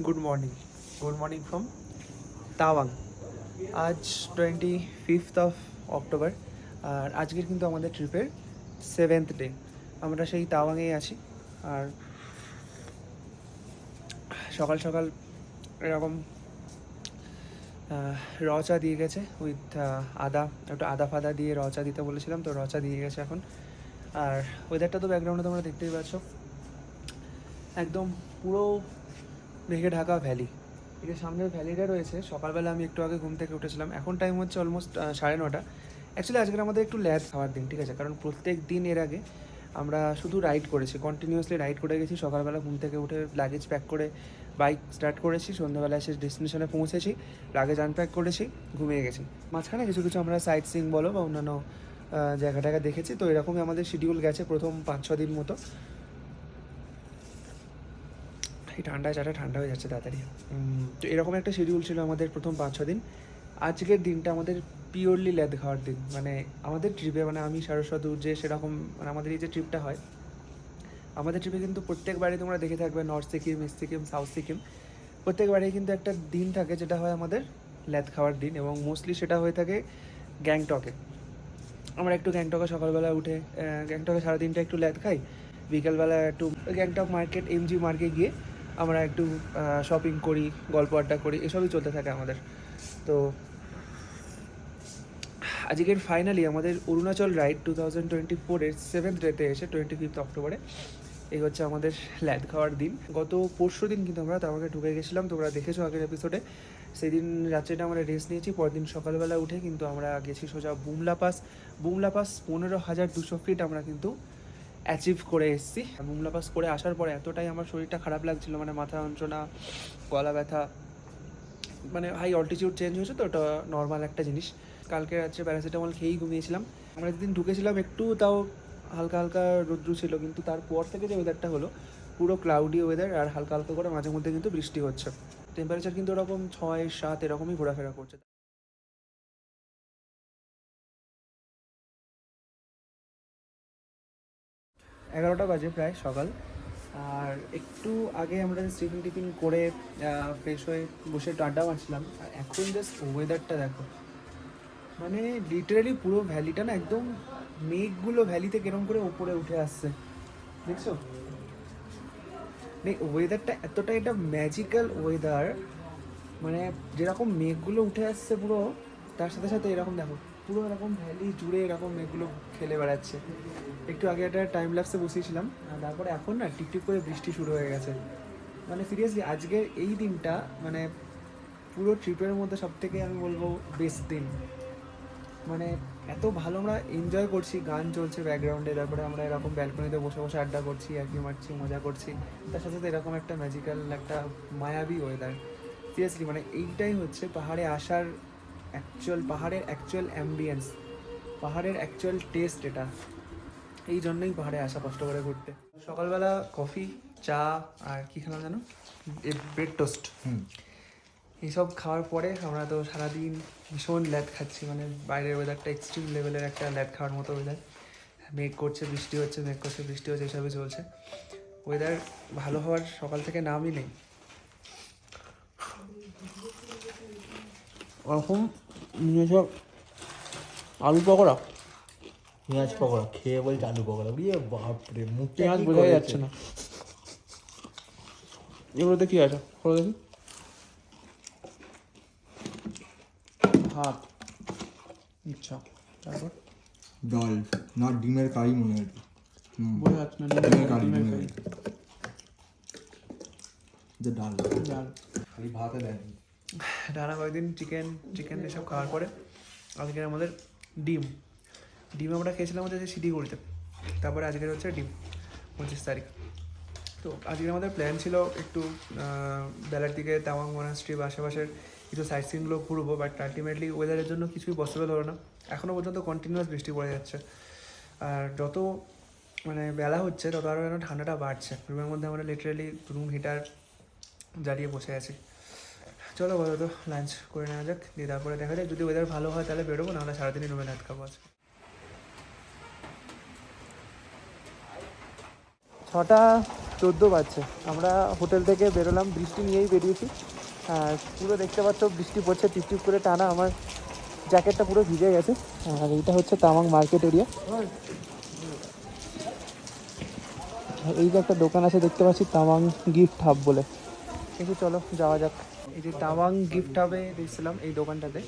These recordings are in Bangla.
Good morning from Tawang. আজ 25 অক্টোবর, আর আজকের কিন্তু আমাদের ট্রিপের 7th ডে। আমরা সেই তাওয়াংয়েই আছি। আর সকাল সকাল এরকম র চা দিয়ে গেছে উইথ আদা, একটু আদা ফাদা দিয়ে র চা দিতে বলেছিলাম, তো র চা দিয়ে গেছে এখন। আর ওয়েদারটা তো ব্যাকগ্রাউন্ডে তোমরা দেখতেই পাচ্ছ, একদম পুরো মেঘে ঢাকা ভ্যালি। এর সামনের ভ্যালিটা রয়েছে। সকালবেলা আমি একটু আগে ঘুম থেকে উঠেছিলাম, এখন টাইম হচ্ছে অলমোস্ট 9:30। অ্যাকচুয়ালি আজকের আমাদের একটু ল্যাদ খাওয়ার দিন, ঠিক আছে? কারণ প্রত্যেক দিন এর আগে আমরা শুধু রাইড করেছি, কন্টিনিউয়াসলি রাইড করে গেছি। সকালবেলা ঘুম থেকে উঠে লাগেজ প্যাক করে বাইক স্টার্ট করেছি, সন্ধ্যাবেলা এসে ডেস্টিনেশনে পৌঁছেছি, লাগেজ আনপ্যাক করেছি, ঘুমিয়ে গেছি। মাঝখানে কিছু কিছু আমরা সাইট সিইং বলো বা অন্যান্য জায়গাটাকে দেখেছি। তো এরকমই আমাদের শিডিউল গেছে প্রথম 5-6 দিন মতো। এই ঠান্ডায় চাটা ঠান্ডা হয়ে যাচ্ছে তাড়াতাড়ি। তো এরকম একটা শিডিউল ছিল আমাদের প্রথম 5-6 দিন। আজকের দিনটা আমাদের পিওরলি ল্যাদ খাওয়ার দিন। মানে আমাদের ট্রিপে, মানে আমি সারস্বত যে সেরকম, মানে আমাদের এই যে ট্রিপটা হয়, আমাদের ট্রিপে কিন্তু প্রত্যেকবারই তোমরা দেখে থাকবে North Sikkim, East Sikkim, South Sikkim, প্রত্যেকবারেই কিন্তু একটা দিন থাকে যেটা হয় আমাদের ল্যাদ খাওয়ার দিন, এবং মোস্টলি সেটা হয়ে থাকে গ্যাংটকে। আমরা একটু গ্যাংটকে সকালবেলা উঠে গ্যাংটকে সারাদিনটা একটু ল্যাদ খাই, বিকেলবেলা একটু গ্যাংটক মার্কেট, এমজি মার্কে গিয়ে আমরা একটু শপিং করি, গল্প আড্ডা করি, এসবই চলতে থাকে আমাদের। তো আজকের ফাইনালি আমাদের অরুণাচল রাইড 2024-এর 7th ডেতে এসে 25 অক্টোবরে এই হচ্ছে আমাদের ল্যাদ খাওয়ার দিন। গত পরশু দিন কিন্তু আমরা তাওয়াংয়ে ঢুকে গেছিলাম, তোমরা দেখেছো আগের এপিসোডে। সেই দিন রাত্রিটা আমরা রেস্ট নিয়েছি, পরদিন সকালবেলা উঠে কিন্তু আমরা গেছি সোজা বুমলা পাস। 15,200 ফিট আমরা কিন্তু অ্যাচিভ করে এসেছি। বুমলা পাস করে আসার পরে এতটাই আমার শরীরটা খারাপ লাগছিল, মানে মাথা যন্ত্রণা, গলা ব্যথা, মানে হাই অল্টিটিউড চেঞ্জ হয়েছে, তো ওটা নর্মাল একটা জিনিস। কালকে রাত্রে প্যারাসিটামল খেয়েই ঘুমিয়েছিলাম। আমরা যেদিন ঢুকেছিলাম একটু তাও হালকা হালকা রৌদ্র ছিল, কিন্তু তারপর থেকে যে ওয়েদারটা হলো পুরো ক্লাউডি ওয়েদার, আর হালকা হালকা করে মাঝে মধ্যে কিন্তু বৃষ্টি হচ্ছে। টেম্পারেচার কিন্তু ওরকম 6-7 এরকমই ঘোরাফেরা করছে। 11টা বাজে প্রায় সকাল। আর একটু আগে আমরা টিফিন টিফিন করে ফ্রেশ হয়ে বসে একটু আড্ডা মারছিলাম। আর এখন জাস্ট ওয়েদারটা দেখো, মানে লিটারালি পুরো ভ্যালিটা না একদম, মেঘগুলো ভ্যালিতে কেরম করে ওপরে উঠে আসছে, দেখছো? ওয়েদারটা এতটা এটা ম্যাজিক্যাল ওয়েদার, মানে যেরকম মেঘগুলো উঠে আসছে পুরো, তার সাথে সাথে এরকম দেখো পুরো এরকম ভ্যালি জুড়ে এরকম মেঘগুলো খেলে বেড়াচ্ছে। একটু আগে একটা টাইম ল্যাপসে বসিয়েছিলাম, আর তারপরে এখন না টিকটিক করে বৃষ্টি শুরু হয়ে গেছে। মানে সিরিয়াসলি আজকের এই দিনটা মানে পুরো ট্রিপের মধ্যে সব থেকে আমি বলবো বেস্ট দিন। মানে এত ভালো আমরা এনজয় করছি, গান চলছে ব্যাকগ্রাউন্ডে, তারপরে আমরা এরকম ব্যালকনিতে বসে বসে আড্ডা করছি, আর কি মারছি, মজা করছি, তার সাথে সাথে এরকম একটা ম্যাজিক্যাল একটা মায়াবী ওয়েদার। সিরিয়াসলি মানে এইটাই হচ্ছে পাহাড়ে আসার পাহাড়ের অ্যাকচুয়াল অ্যাম্বিয়েন্স, পাহাড়ের অ্যাকচুয়াল টেস্ট এটা। এই জন্যই পাহাড়ে আসা কষ্ট করে ঘুরতে। সকালবেলা কফি, চা, আর কি খেলাম জানো, ব্রেড টোস্ট। এইসব খাওয়ার পরে আমরা তো সারাদিন ভীষণ ল্যাদ খাচ্ছি, মানে বাইরের ওয়েদারটা এক্সট্রিম লেভেলের একটা ল্যাদ খাওয়ার মতো ওয়েদার। মেঘ করছে, বৃষ্টি হচ্ছে, মেঘ করছে, বৃষ্টি হচ্ছে, এসবই চলছে। ওয়েদার ভালো হওয়ার সকাল থেকে নামই নেই। ওরকম সব আলু পকোড়া, পেঁয়াজ পকোড়া খেয়ে বলছে আলু পকোড়া, বুঝিয়ে বাপরে মুখটা পেঁয়াজ কি বোঝাই করেছে। যাচ্ছে না। এগুলোতে কি আছে খোলো দেখি। ভাত, আচ্ছা, তারপর ডাল, না ডিমের কারি মনে হয়। বোঝা যাচ্ছে না। ডিমের কারি, ডিমের কারি। যে ডাল ডাল, খালি ভাতে দেয়। টানা কয়েকদিন চিকেন এসব খাওয়ার পরে আজকে আমাদের ডিম আমরা খেয়েছিলাম হচ্ছে শিলিগুড়িতে, তারপরে আজকের হচ্ছে ডিম 25 তারিখ। তো আজকে আমাদের প্ল্যান ছিল একটু বেলার দিকে তাওয়াং মনাস্ট্রি বা আশেপাশের কিছু সাইট সিনগুলো ঘুরবো, বাট আলটিমেটলি ওয়েদারের জন্য কিছুই পসিবল হলো না। এখনও পর্যন্ত কন্টিনিউয়াস বৃষ্টি পড়ে যাচ্ছে, আর যত মানে বেলা হচ্ছে তত আরও যেন ঠান্ডাটা বাড়ছে। রুমের মধ্যে আমরা লিটারেলি রুম হিটার জ্বালিয়ে বসে আছি। চলো বলো তো লাঞ্চ করে নেওয়া যাক, দিয়ে তারপরে দেখা যাক, যদি ওয়েদার ভালো হয় তাহলে বেরোবো, নাহলে সারাদিনই রুমে রাত খাবো আজকে। 6টা 14 বাজছে। আমরা হোটেল থেকে বেরোলাম, বৃষ্টি নিয়েই বেরিয়েছি। আর পুরো দেখতে পাচ্ছ বৃষ্টি পড়ছে টিপ টিপ করে টানা, আমার জ্যাকেটটা পুরো ভিজে গেছে। আর এইটা হচ্ছে তাওয়াং মার্কেট এরিয়া। এই যে একটা দোকান আছে দেখতে পাচ্ছি, তাওয়াং গিফট হাব বলে। একটু চলো যাওয়া যাক। এই যে তাওয়াং গিফট হাবে দেখছিলাম এই দোকানটাতে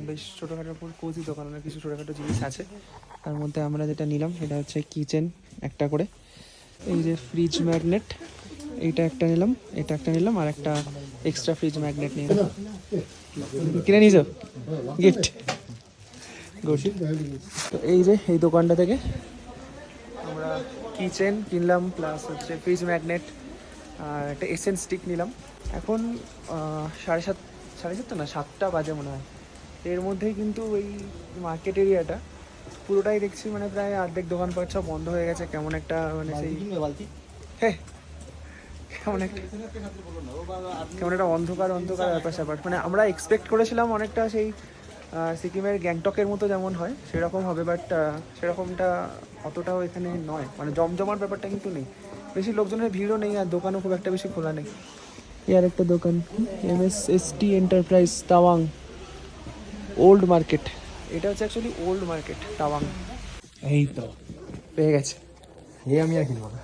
বেশ ছোটোখাটো কোজি দোকান, অনেক কিছু ছোটোখাটো জিনিস আছে। তার মধ্যে আমরা যেটা নিলাম এটা হচ্ছে কিচেন একটা করে। এই যে ফ্রিজ ম্যাগনেট, এইটা একটা নিলাম, এটা একটা নিলাম, আর একটা এক্সট্রা ফ্রিজ ম্যাগনেট নিয়ে নিলাম। কিনে নিয়েছো গিফট? গুড। তো এই যে এই দোকানটা থেকে আমরা কিচেন কিনলাম, প্লাস হচ্ছে ফ্রিজ ম্যাগনেট আর একটা এসেন্স স্টিক নিলাম। এখন 7:30 না 7টা বাজে মনে হয়। এর মধ্যেই কিন্তু ওই মার্কেট এরিয়াটা পুরোটাই দেখছি মানে প্রায় অর্ধেক দোকানপাট সব বন্ধ হয়ে গেছে। কেমন একটা মানে সেই হ্যাঁ কেমন একটা অন্ধকার অন্ধকার ব্যাপার স্যাপার। মানে আমরা এক্সপেক্ট করেছিলাম অনেকটা সেই সিকিমের গ্যাংটকের মতো যেমন হয় সেরকম হবে, বাট সেরকমটা অতটাও এখানে নয়। মানে জমজমার ব্যাপারটা কিন্তু নেই, বেশি লোকজনের ভিড়ও নেই, আর দোকানও খুব একটা বেশি খোলা নেই। আর একটা দোকান MSST enterprise Tawang old market. এটা হচ্ছে অ্যাকচুয়ালি ওল্ড মার্কেট তাওয়াং। এই তো পেয়ে গেছে। আমি আর কিনবো না।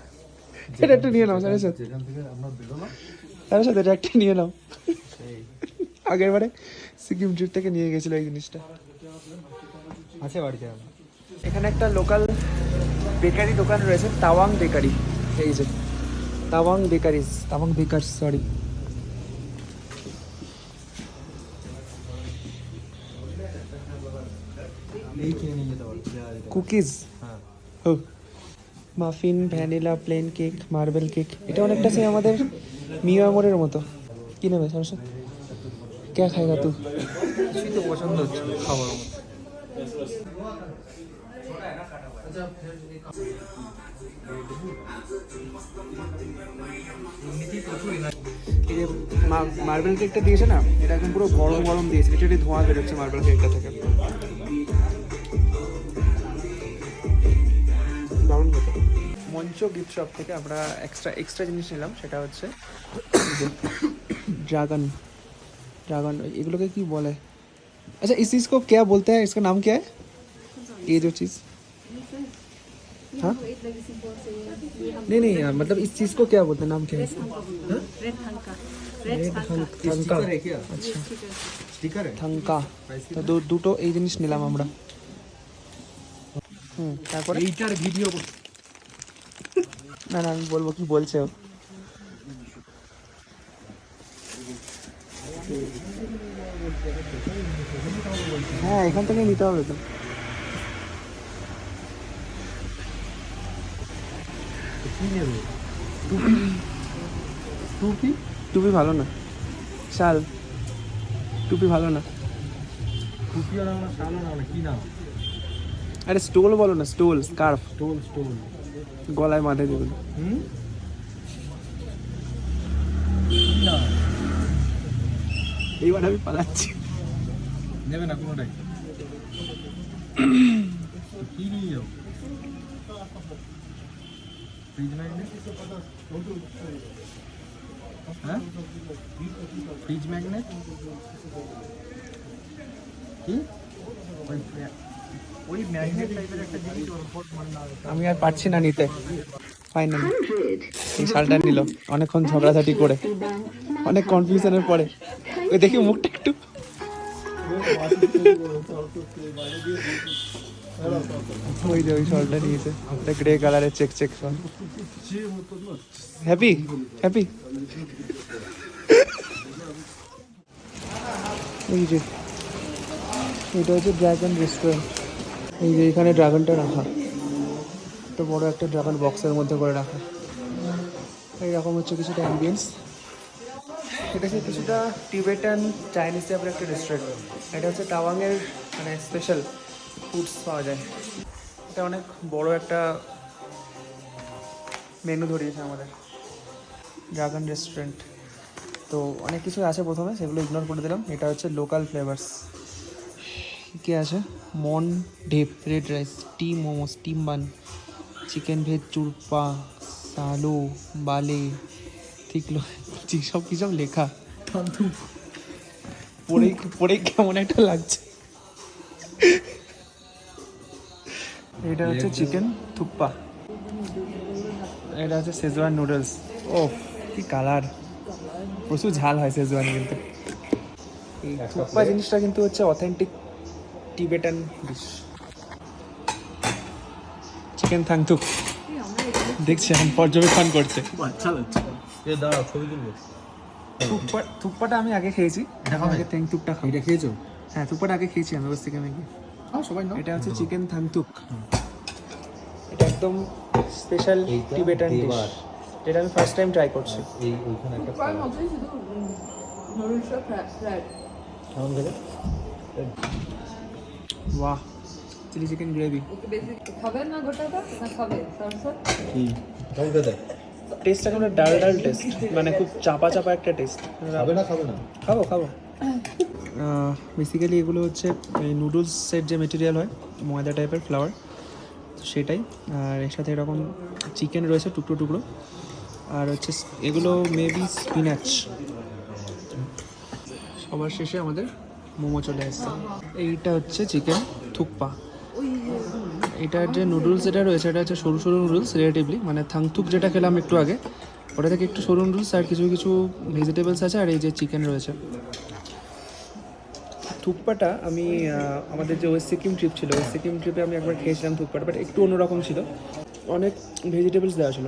এটা একটু নিয়ে নাও স্যারের সাথে, যেখান থেকে আমরা বেরোলাম স্যারের সাথে এটা একটা নিয়ে নাও। আগের বারে সিকিম ট্রিপ থেকে নিয়ে গেছিলো এই জিনিসটা। আছে বাড়িতে। এখানে একটা লোকাল বেকারি দোকান রয়েছে, তাওয়াং বেকারি। এই যে তাওয়াং বেকার্স সরি। এই কিনে নিয়ে যেতে পারো। কুকিজ, হ্যাঁ muffin, vanilla, plane cake, marble cake. এটা অনেকটা সেই আমাদের মিয়ামরের মতো। কি নেবে সরস্বত? কে খাইগা তুই? কিছুই তো পছন্দ হচ্ছে খাবার মতো। এই যে মার্বেল কেকটা দিয়েছে না, এটা একদম পুরো গরম গরম দিয়েছে। এটা ধোঁয়া বেরোচ্ছে মার্বেল কেকটা থেকে, দারুণ খেতে। মঞ্চ গিফট শপ থেকে আমরা এক্সট্রা জিনিস নিলাম, সেটা হচ্ছে ड्रैगन। এগুলোকে কি বলে? अच्छा इस चीज़ को क्या बोलते हैं, इसका नाम क्या है ये जो चीज़? हाँ नहीं मतलब इस चीज़ को क्या बोलते हैं, नाम क्या है? থঙ্কা। আচ্ছা স্টিকার থঙ্কা। তো দুটো এই জিনিস নিলাম আমরা। তারপরে এইটার ভিডিও না আমি বলবো কি বলছে ও। হ্যাঁ এখান থেকে নিতে হবে তো। কি নেবে? টুপি ভালো না, শাল। টুপি ভালো না। টুপিও না শালও না, কি নাম? আরে স্টোল বলো না, স্টোল স্কার্ফ স্টোল গলায় মাথায় দেবেন। এইবার আমি পালাচ্ছি। নেবে না কোনোটাই? কি নিয়ে যাও? Fridge magnet? হ্যাঁ ফ্রিজ ম্যাগনেট কি? ওই ম্যাগনেট টাইপের একটা জিনিস ওর উপর আমি আর পারছি না নিতে। ফাইনালি এই শালটা নিল, অনেকক্ষণ ঝগড়াঝাটি করে, অনেক কনফিউশনের পরে। ওই দেখি মুখটা একটু। ওই যে ওই শালটা নিয়েছে, একটা গ্রে কালারের চেক শাল। হ্যাপি এই যে এটা হচ্ছে ড্রাগন রেস্টুরেন্ট। এই যে এখানে ড্রাগনটা রাখা, তো বড় একটা ড্রাগন বক্সের মধ্যে করে রাখা। এইরকম হচ্ছে কিছুটা অ্যাম্বিয়েন্স। এটা হচ্ছে কিছুটা টিবেটান চাইনিজ টাইপের একটা রেস্টুরেন্ট। এটা হচ্ছে তাওয়াংয়ের মানে স্পেশাল ফুডস পাওয়া যায়। এটা অনেক বড় একটা মেনু ধরিয়েছে আমাদের ড্রাগন রেস্টুরেন্ট। তো অনেক কিছু আছে, প্রথমে সেগুলো ইগনোর করে দিলাম। এটা হচ্ছে লোকাল ফ্লেভার্স। কী আছে? মন ঢেপ, red rice, steam momo, steam bun, chicken veg চুরপা, সালো বালে ঠিক সব কি সব লেখা পড়ে পড়ে কেমন একটা লাগছে। এটা হচ্ছে চিকেন থুপ্পা, এটা হচ্ছে শেজওয়ান নুডলস। ও কি কালার, প্রচুর ঝাল হয় শেজওয়ানে কিন্তু। এই থুপ্পা জিনিসটা কিন্তু হচ্ছে অথেন্টিক টিবেটান ডিশ। চিকেন থাংথুক দেখছি এখন পর্যবেক্ষণ করছে। আচ্ছা লাগছে। এ দাঁড়া ছবি তুলবো। থুপ্পাটা আমি আগে খেয়েছি, আগে থাংথুকটা খাই। এটা খেয়েছো? হ্যাঁ থুপ্পাটা আগে খেয়েছি আমি বস থেকে মেগে। সবাই না। এটা হচ্ছে চিকেন থাংথুক, এটা একদম স্পেশাল টিবেটান ডিশ, যেটা আমি ফার্স্ট টাইম ট্রাই করছি। এই ওইখানে একটা প্রায় মতোই, শুধু নুডলসটা ফ্রাইড। কেমন খেলে? বাহ, চিলি চিকেন গ্রেভি। ওকে বেশি খাবেন না গোটাটা, না খাবে সরষে? কেমন খেতে? টেস্টটা কোনো ডাল ডাল টেস্ট, মানে খুব চাপা চাপা একটা টেস্ট। খাবে না খাবে না? খাবো খাবো। বেসিক্যালি এগুলো হচ্ছে এই নুডলসের যে মেটেরিয়াল হয় ময়দা টাইপের ফ্লাওয়ার, সেটাই। আর এর সাথে এরকম চিকেন রয়েছে টুকরো টুকরো, আর হচ্ছে এগুলো মেবি স্পিনাচ। সবার শেষে আমাদের মোমো চলে আসছে। এইটা হচ্ছে চিকেন থুকপা। এটার যে নুডলস যেটা রয়েছে এটা হচ্ছে সরু সরু নুডলস রিলেটিভলি, মানে থাংথুক যেটা খেলাম একটু আগে ওটা থেকে একটু সরু নুডলস, আর কিছু কিছু ভেজিটেবলস আছে, আর এই যে চিকেন রয়েছে। থুকপাটা আমি আমাদের যে ওয়েস্ট সিকিম ট্রিপ ছিল, ওয়েস্ট সিকিম ট্রিপে আমি একবার খেয়েছিলাম থুকপাটা, বাট একটু অন্যরকম ছিল, অনেক ভেজিটেবলস দেওয়া ছিল,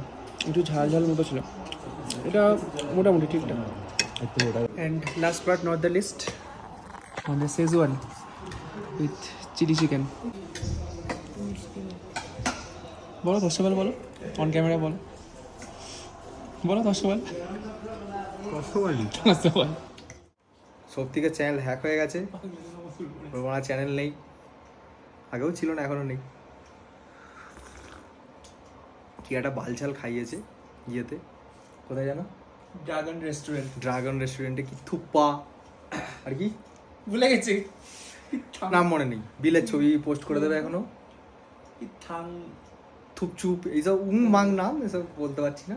একটু ঝাল ঝাল মতো ছিল। এটা মোটামুটি ঠিকঠাক। একটু ওটা and last but not the least, আমাদের শেজওয়ান উইথ চিলি চিকেন। বলো দর্শক বলো, অন ক্যামেরা বলো, বলো দর্শক দর্শক। সব থেকে চ্যানেল হ্যাক হয়ে গেছে, ওর চ্যানেল নেই, আগেও ছিল না এখনও নেই। কি একটা বালছাল খাইয়েছে ইয়েতে, কোথায় জানো? Dragon restaurant. ড্রাগন রেস্টুরেন্টে কি থুপ্পা আর কি ভুলে গেছি নাম মনে নেই, বিলের ছবি পোস্ট করে দেবে এখনো। থাং থুপচুপ এইসব মাং নাম এসব বলতে পারছি না,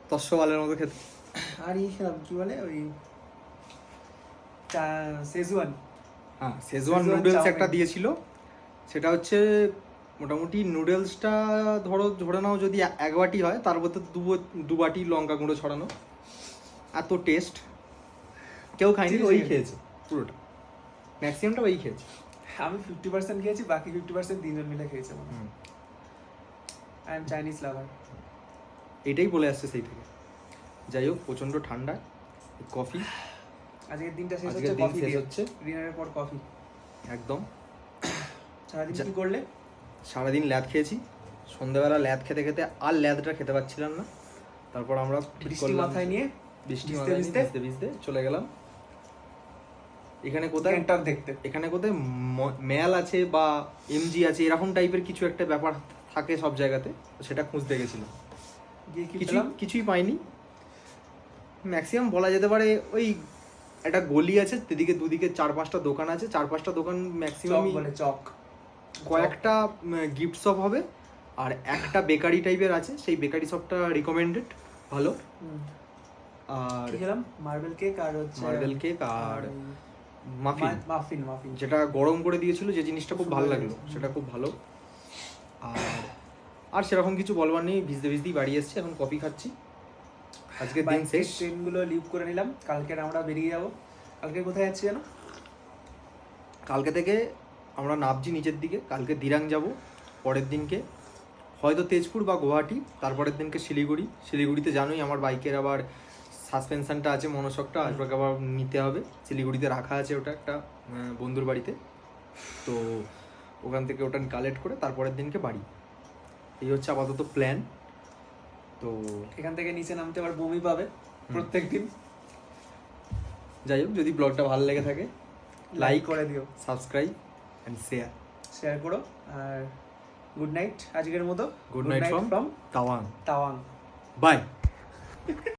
তস্যবালের মতো খেতে। আর এই খেলাম কি বলে ওই সেজওয়ান। হ্যাঁ শেজওয়ান শেজওয়ান নুডলস চাউমিন। একটা দিয়েছিল, সেটা হচ্ছে মোটামুটি নুডলসটা ধরে নাও যদি এক বাটি হয় তার মধ্যে দু বাটি লঙ্কা গুঁড়ো ছড়ানো, এত টেস্ট। কেউ খায়নি, ওই খেয়েছে পুরোটা, ম্যাক্সিমামটা ওই খেয়েছে। আমি 50% খেয়েছি, বাকি 50% তিনজন মিলে খেয়েছে। আই এম চাইনিজ লাভার। এটাই বলে আসছে সেই থেকে। যাই হোক, প্রচণ্ড ঠান্ডা, কফি আজকের দিনটা শেষ আজকের হচ্ছে দিন কফি শেষ দিয়ে, হচ্ছে ডিনারের পর কফি। একদম। সারাদিন কি করলে? সারাদিন ল্যাদ খেয়েছি, সন্ধ্যাবেলা ল্যাদ খেতে খেতে আর ল্যাদটা খেতে পাচ্ছিলাম না, তারপর আমরা ঠিক বৃষ্টি করলাম, মাথায় নিয়ে বৃষ্টি ভিজতে মাথায় নিয়ে ভিজতে ভিজতে ভিজতে চলে গেলাম। এখানে কোথায় গ্যাংটক দেখতে। এখানে কোথায় ম্যাল আছে বা এমজি আছে, এরকম টাইপের কিছু একটা ব্যাপার থাকে সব জায়গাতে, তো সেটা খুঁজতে গেছিলাম, গিয়ে কি পেলাম? কিছুই পাইনি। ম্যাক্সিমাম বলা যেতে পারে ওই একটা গলি আছে, এদিকে দুদিকে 4-5টা দোকান আছে, 4-5টা দোকান চক ম্যাক্সিমাম, বলে চক। কয়েকটা গিফট শপ হবে, আর একটা বেকারি টাইপের আছে, সেই বেকারি শপটা রিকমেন্ডেড, ভালো। আর কি খেলাম? মার্বেল কেক আর হচ্ছে মার্বেল কেক আর মাফিন, মাফিন মাফিন যেটা গরম করে দিয়েছিল, যে জিনিসটা খুব ভালো লাগলো, সেটা খুব ভালো। আর সেরকম কিছু বলবার নেই, ভিজতে ভিজতেই বাড়ি এসেছি, এখন কফি খাচ্ছি। আজকের দিন শেষ, ট্রেনগুলো লিভ করে নিলাম, কালকে আমরা বেরিয়ে যাব। কালকে কোথায় যাচ্ছি জানো? কালকে থেকে আমরা নামছি নিচের দিকে, কালকে দিরাং যাব, পরের দিনকে হয়তো তেজপুর বা গুয়াহাটি, তারপরের দিনকে শিলিগুড়ি। শিলিগুড়িতে জানোই আমার বাইকের আবার সাসপেনশনটা আছে, মনোশকটা আসবাকে আবার নিতে হবে, শিলিগুড়িতে রাখা আছে ওটা একটা বন্ধুর বাড়িতে, তো ওখান থেকে ওটা কালেক্ট করে তারপরের দিনকে বাড়ি। এই হচ্ছে আপাতত প্ল্যান। তো এখান থেকে নিচে নামতে আবার বমি পাবে প্রত্যেক দিন। যাই হোক, যদি ব্লগটা ভালো লেগে থাকে লাইক করে দিও, সাবস্ক্রাইব অ্যান্ড শেয়ার করো, আর গুড নাইট আজকের মতো। Good night from Tawang. Tawang. By.